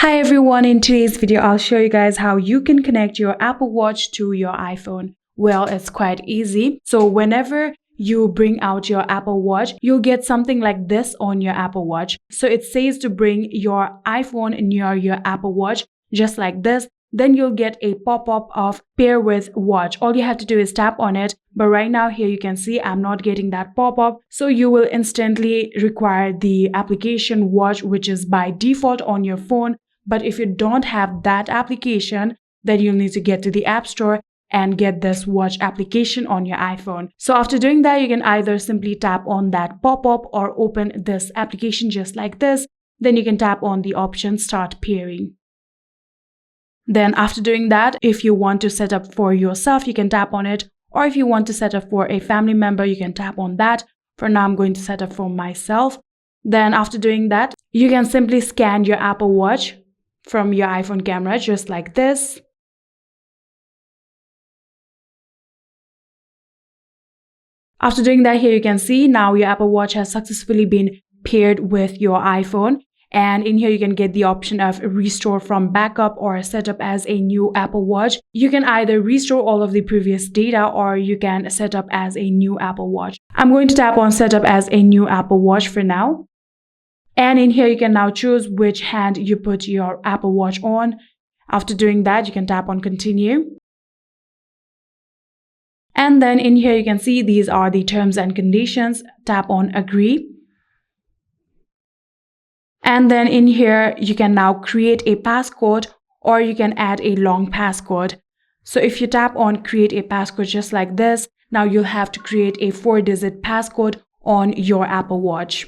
Hi everyone, in today's video I'll show you guys how you can connect your Apple Watch to your iPhone. Well, it's quite easy. So whenever you bring out your Apple Watch, you'll get something like this on your Apple Watch. So it says to bring your iPhone near your Apple Watch, just like this. Then you'll get a pop-up of pair with watch. All you have to do is tap on it. But right now here you can see I'm not getting that pop-up. So you will instantly require the application watch, which is by default on your phone. But if you don't have that application, then you'll need to get to the App Store and get this watch application on your iPhone. So after doing that, you can either simply tap on that pop-up or open this application just like this. Then you can tap on the option Start Pairing. Then after doing that, if you want to set up for yourself, you can tap on it. Or if you want to set up for a family member, you can tap on that. For now, I'm going to set up for myself. Then after doing that, you can simply scan your Apple Watch from your iPhone camera just like this. After doing that, here you can see now your Apple Watch has successfully been paired with your iPhone. And in here, you can get the option of restore from backup or set up as a new Apple Watch. You can either restore all of the previous data or you can set up as a new Apple Watch. I'm going to tap on set up as a new Apple Watch for now. And in here, you can now choose which hand you put your Apple Watch on. After doing that, you can tap on continue. And then in here, you can see these are the terms and conditions. Tap on agree. And then in here, you can now create a passcode or you can add a long passcode. So if you tap on create a passcode just like this, now you'll have to create a 4-digit passcode on your Apple Watch.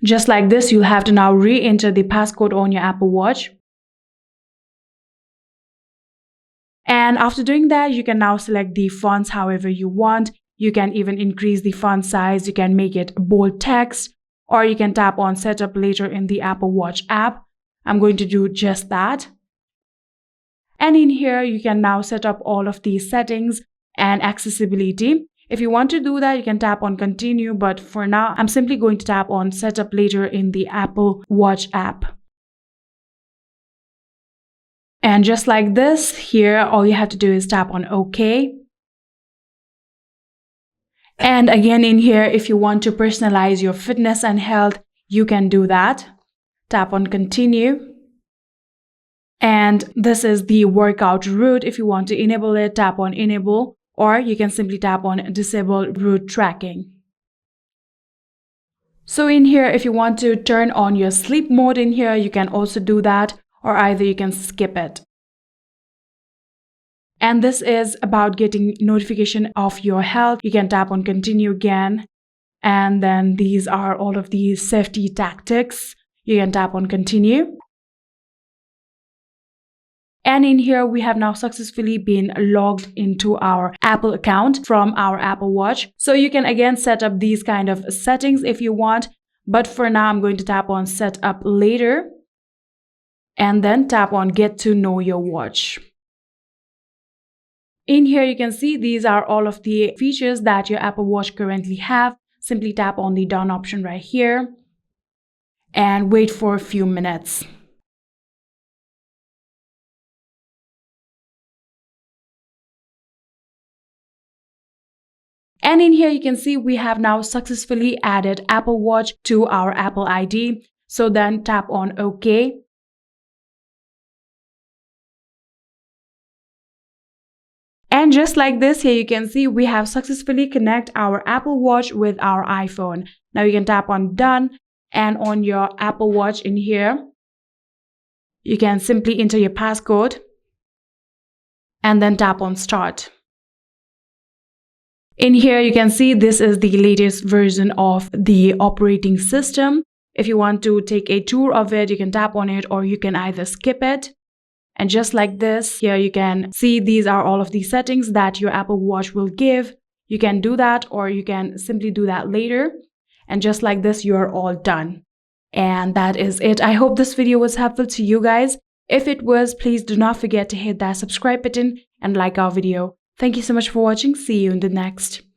Just like this, you'll have to now re-enter the passcode on your Apple Watch. And after doing that, you can now select the fonts however you want. You can even increase the font size. You can make it bold text. Or you can tap on Setup later in the Apple Watch app. I'm going to do just that. And in here, you can now set up all of these settings and accessibility. If you want to do that, you can tap on Continue. But for now, I'm simply going to tap on Setup later in the Apple Watch app. And just like this, here, all you have to do is tap on OK. And again in here, if you want to personalize your fitness and health, you can do that. Tap on continue. And this is the workout route. If you want to enable it, tap on enable, or you can simply tap on disable route tracking. So in here, if you want to turn on your sleep mode in here, you can also do that, or either you can skip it. And this is about getting notification of your health. You can tap on continue again. And then these are all of these safety tactics. You can tap on continue. And in here, we have now successfully been logged into our Apple account from our Apple Watch. So you can again set up these kind of settings if you want. But for now, I'm going to tap on set up later. And then tap on get to know your watch. In here, you can see these are all of the features that your Apple Watch currently have. Simply tap on the done option right here and wait for a few minutes. And in here, you can see we have now successfully added Apple Watch to our Apple ID. So then tap on OK. And just like this, here you can see we have successfully connected our Apple Watch with our iPhone. Now you can tap on done, and on your Apple Watch in here, you can simply enter your passcode and then tap on start. In here, you can see this is the latest version of the operating system. If you want to take a tour of it, you can tap on it or you can either skip it. And just like this, here you can see these are all of the settings that your Apple Watch will give. You can do that or you can simply do that later. And just like this, you're all done. And that is it. I hope this video was helpful to you guys. If it was, please do not forget to hit that subscribe button and like our video. Thank you so much for watching. See you in the next.